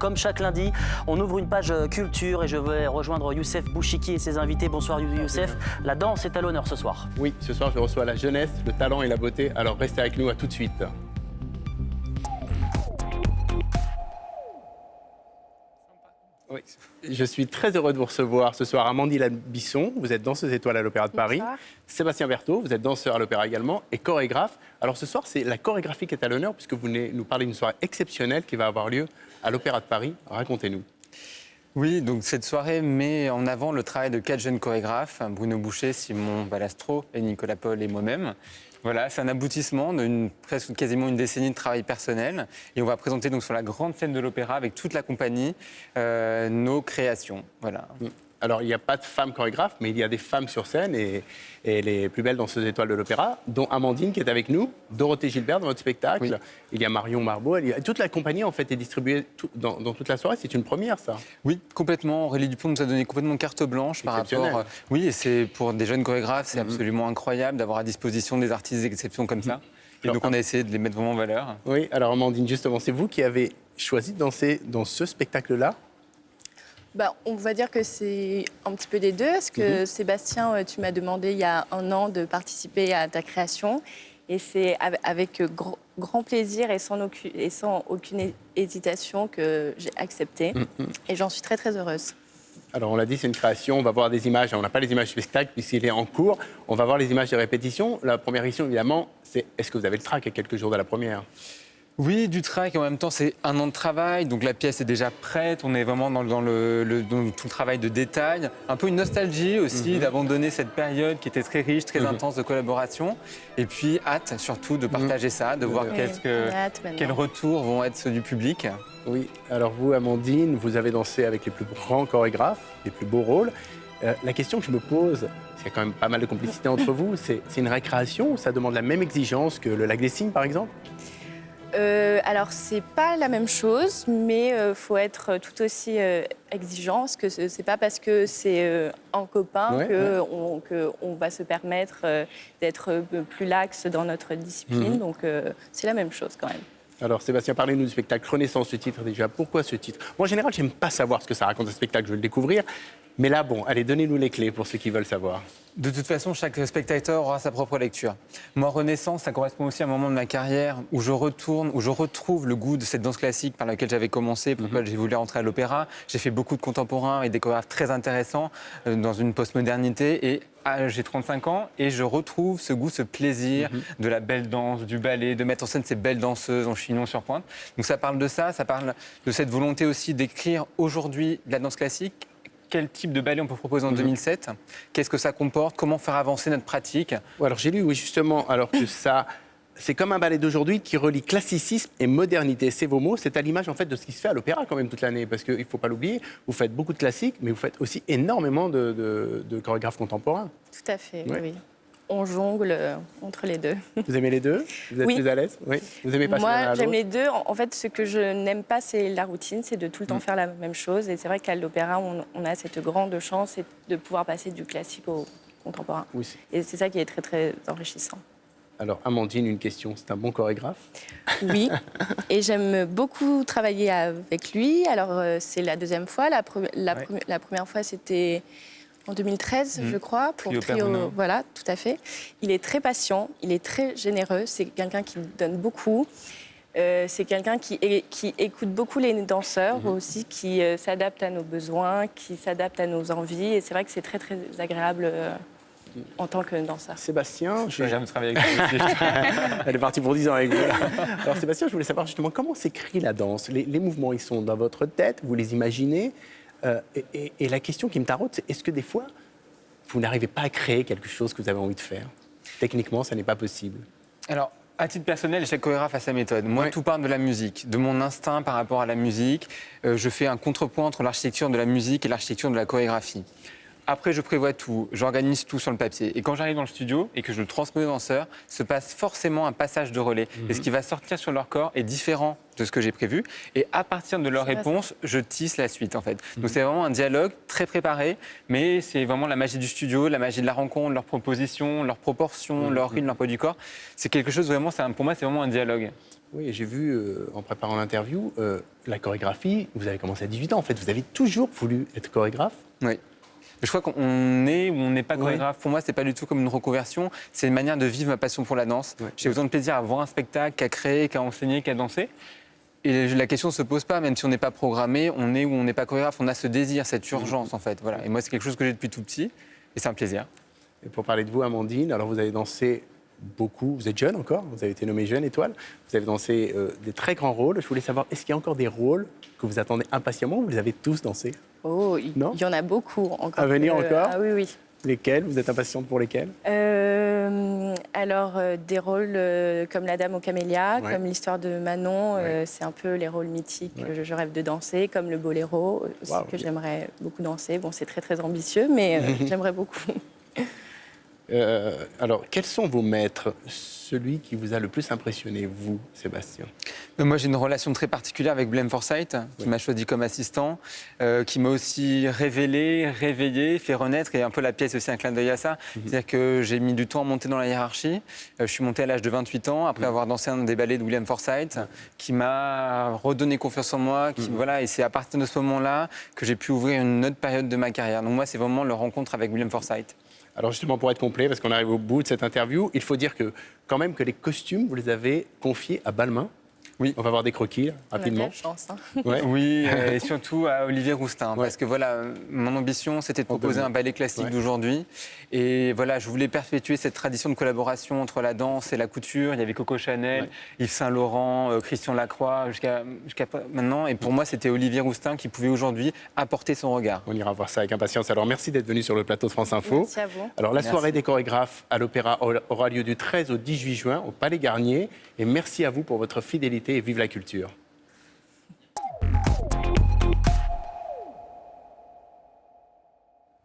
Comme chaque lundi, on ouvre une page culture et je vais rejoindre Youssef Bouchiki et ses invités. Bonsoir Youssef. La danse est à l'honneur ce soir. Oui, ce soir je reçois la jeunesse, le talent et la beauté. Alors restez avec nous, à tout de suite. Oui. Je suis très heureux de vous recevoir ce soir. Amandine Bisson, vous êtes danseuse étoile à l'Opéra de Paris. Bonsoir. Sébastien Berthaud, vous êtes danseur à l'Opéra également et chorégraphe. Alors ce soir, c'est la chorégraphie qui est à l'honneur puisque vous venez nous parler d'une soirée exceptionnelle qui va avoir lieu à l'Opéra de Paris. Racontez-nous. Oui, donc cette soirée met en avant le travail de 4 jeunes chorégraphes, Bruno Boucher, Simon Balastro et Nicolas Paul et moi-même. Voilà, c'est un aboutissement presque quasiment une décennie de travail personnel. Et on va présenter donc sur la grande scène de l'opéra avec toute la compagnie nos créations. Voilà. Alors, il n'y a pas de femmes chorégraphes, mais il y a des femmes sur scène et les plus belles danseuses étoiles de l'opéra, dont Amandine qui est avec nous, Dorothée Gilbert dans votre spectacle, oui. Il y a Marion Marbeau, toute la compagnie en fait est distribuée dans toute la soirée. C'est une première, ça. Oui, complètement. Aurélie Dupont nous a donné complètement carte blanche par rapport. Oui, et c'est pour des jeunes chorégraphes, c'est absolument incroyable d'avoir à disposition des artistes d'exception comme ça. Et donc on a essayé de les mettre vraiment en valeur. Oui, alors Amandine, justement, c'est vous qui avez choisi de danser dans ce spectacle-là. On va dire que c'est un petit peu des deux, parce que Sébastien, tu m'as demandé il y a 1 an de participer à ta création. Et c'est avec grand plaisir et sans aucune hésitation que j'ai accepté. Et j'en suis très, très heureuse. Alors, on l'a dit, c'est une création. On va voir des images. On n'a pas les images du spectacle puisqu'il est en cours. On va voir les images des répétitions. La première question, évidemment, c'est est-ce que vous avez le trac à quelques jours de la première ? Oui, du trac, et en même temps, c'est 1 an de travail, donc la pièce est déjà prête, on est vraiment dans tout le travail de détail. Un peu une nostalgie aussi d'abandonner cette période qui était très riche, très intense de collaboration. Et puis, hâte surtout de partager ça, de voir quels retours vont être ceux du public. Oui, alors vous, Amandine, vous avez dansé avec les plus grands chorégraphes, les plus beaux rôles. La question que je me pose, parce qu'il y a quand même pas mal de complicité entre vous, c'est une récréation ou ça demande la même exigence que le Lac des Cygnes, par exemple ? Alors, c'est pas la même chose, mais faut être tout aussi exigeant, parce que c'est pas parce que c'est un copain qu'on va se permettre d'être plus lax dans notre discipline. Donc, c'est la même chose quand même. Alors, Sébastien, parlez-nous du spectacle Renaissance, ce titre déjà. Pourquoi ce titre ? Moi, en général, j'aime pas savoir ce que ça raconte, ce spectacle, je veux le découvrir. Mais là, bon, allez, donnez-nous les clés pour ceux qui veulent savoir. De toute façon, chaque spectateur aura sa propre lecture. Moi, Renaissance, ça correspond aussi à un moment de ma carrière où je retrouve le goût de cette danse classique par laquelle j'avais commencé, pour laquelle j'ai voulu rentrer à l'opéra. J'ai fait beaucoup de contemporains et des chorégraphes très intéressants dans une postmodernité. Et j'ai 35 ans et je retrouve ce goût, ce plaisir de la belle danse, du ballet, de mettre en scène ces belles danseuses en chignon sur pointe. Donc ça parle de ça parle de cette volonté aussi d'écrire aujourd'hui de la danse classique. Quel type de ballet on peut proposer en 2007 ? Qu'est-ce que ça comporte ? Comment faire avancer notre pratique ? Alors j'ai lu, oui, justement, alors que ça, c'est comme un ballet d'aujourd'hui qui relie classicisme et modernité. C'est vos mots, c'est à l'image en fait de ce qui se fait à l'opéra quand même toute l'année, parce qu'il ne faut pas l'oublier, vous faites beaucoup de classiques, mais vous faites aussi énormément de chorégraphes contemporains. Tout à fait, oui. On jongle entre les deux. Vous aimez les deux ? Vous êtes plus à l'aise ? Oui. Vous aimez pas Moi, j'aime les deux. En fait, ce que je n'aime pas, c'est la routine, c'est de tout le temps faire la même chose. Et c'est vrai qu'à l'opéra, on a cette grande chance de pouvoir passer du classique au contemporain. Oui. Et c'est ça qui est très, très enrichissant. Alors, Amandine, une question. C'est un bon chorégraphe ? Oui. Et j'aime beaucoup travailler avec lui. Alors, c'est la 2e fois. La première fois, c'était en 2013, je crois, pour Trio. Voilà, tout à fait. Il est très patient, il est très généreux. C'est quelqu'un qui donne beaucoup. C'est quelqu'un qui écoute beaucoup les danseurs aussi, qui s'adapte à nos besoins, qui s'adapte à nos envies. Et c'est vrai que c'est très, très agréable en tant que danseur. Sébastien, je n'ai jamais travaillé avec lui. Elle est partie pour 10 ans avec vous. Alors Sébastien, je voulais savoir justement comment s'écrit la danse. Les mouvements, ils sont dans votre tête, vous les imaginez. Et la question qui me taraude, c'est est-ce que des fois, vous n'arrivez pas à créer quelque chose que vous avez envie de faire ? Techniquement, ça n'est pas possible. Alors, à titre personnel, chaque chorégraphe a sa méthode. Moi, tout part de la musique, de mon instinct par rapport à la musique. Je fais un contrepoint entre l'architecture de la musique et l'architecture de la chorégraphie. Après, je prévois tout, j'organise tout sur le papier. Et quand j'arrive dans le studio et que je le transmets aux danseurs, se passe forcément un passage de relais. Et ce qui va sortir sur leur corps est différent de ce que j'ai prévu. Et à partir de leur réponse, je tisse la suite, en fait. Donc c'est vraiment un dialogue très préparé, mais c'est vraiment la magie du studio, la magie de la rencontre, leurs propositions, leurs proportions, leur rythme, leur poids du corps. C'est quelque chose vraiment, pour moi, c'est vraiment un dialogue. Oui, j'ai vu en préparant l'interview, la chorégraphie, vous avez commencé à 18 ans en fait, vous avez toujours voulu être chorégraphe. Oui. Je crois qu'on est ou on n'est pas Ouais. chorégraphe. Pour moi, c'est pas du tout comme une reconversion. C'est une manière de vivre ma passion pour la danse. Ouais. J'ai autant de plaisir à voir un spectacle, qu'à créer, qu'à enseigner, qu'à danser. Et la question ne se pose pas, même si on n'est pas programmé, on est ou on n'est pas chorégraphe. On a ce désir, cette urgence en fait. Voilà. Et moi, c'est quelque chose que j'ai depuis tout petit. Et c'est un plaisir. Et pour parler de vous, Amandine, alors vous avez dansé beaucoup, vous êtes jeune encore, vous avez été nommée Jeune Étoile, vous avez dansé des très grands rôles. Je voulais savoir, est-ce qu'il y a encore des rôles que vous attendez impatiemment ou vous les avez tous dansés? Oh, il Non y en a beaucoup encore. À venir encore? Ah oui, oui. Lesquels? Vous êtes impatiente pour lesquels? Alors, des rôles comme La Dame aux Camélias, Ouais. comme l'histoire de Manon, Ouais. c'est un peu les rôles mythiques Ouais. que je rêve de danser, comme le Boléro, aussi, Waouh. que j'aimerais beaucoup danser. Bon, c'est très, très ambitieux, mais j'aimerais beaucoup. Alors, quels sont vos maîtres? Celui qui vous a le plus impressionné, vous, Sébastien? Moi, j'ai une relation très particulière avec Blame Forsyth, qui m'a choisi comme assistant, qui m'a aussi révélé, réveillé, fait renaître, et un peu la pièce aussi un clin d'œil à ça. C'est-à-dire que j'ai mis du temps à monter dans la hiérarchie. Je suis monté à l'âge de 28 ans, après avoir dansé un des ballets de William Forsythe, qui m'a redonné confiance en moi. Voilà, et c'est à partir de ce moment-là que j'ai pu ouvrir une autre période de ma carrière. Donc moi, c'est vraiment la rencontre avec William Forsythe. Alors justement, pour être complet, parce qu'on arrive au bout de cette interview, il faut dire que quand même que les costumes, vous les avez confiés à Balmain. Oui. On va voir des croquis, là, On a de rapidement. la chance. Hein. Ouais. Oui, et surtout à Olivier Roustin, Ouais. parce que voilà, mon ambition, c'était de proposer demain. un ballet classique Ouais. d'aujourd'hui. Et voilà, je voulais perpétuer cette tradition de collaboration entre la danse et la couture. Il y avait Coco Chanel, Ouais. Yves Saint Laurent, Christian Lacroix, jusqu'à maintenant. Et pour moi, c'était Olivier Roustin qui pouvait aujourd'hui apporter son regard. On ira voir ça avec impatience. Alors merci d'être venu sur le plateau de France Info. Merci à vous. Alors la Merci. soirée des chorégraphes à l'Opéra aura lieu du 13 au 18 juin au Palais Garnier. Et merci à vous pour votre fidélité et vive la culture.